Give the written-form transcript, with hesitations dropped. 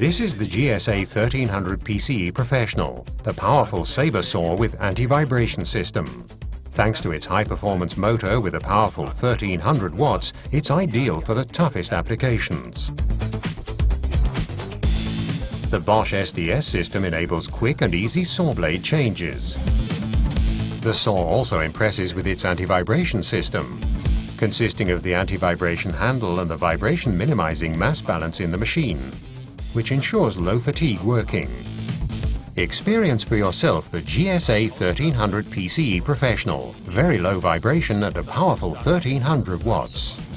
This is the GSA 1300 PCE Professional, the powerful Sabre saw with anti-vibration system. Thanks to its high-performance motor with a powerful 1300 watts, it's ideal for the toughest applications. The Bosch SDS system enables quick and easy saw blade changes. The saw also impresses with its anti-vibration system, consisting of the anti-vibration handle and the vibration minimizing mass balance in the machine, which ensures low fatigue working. Experience for yourself the GSA 1300 PCE Professional. Very low vibration and a powerful 1300 watts.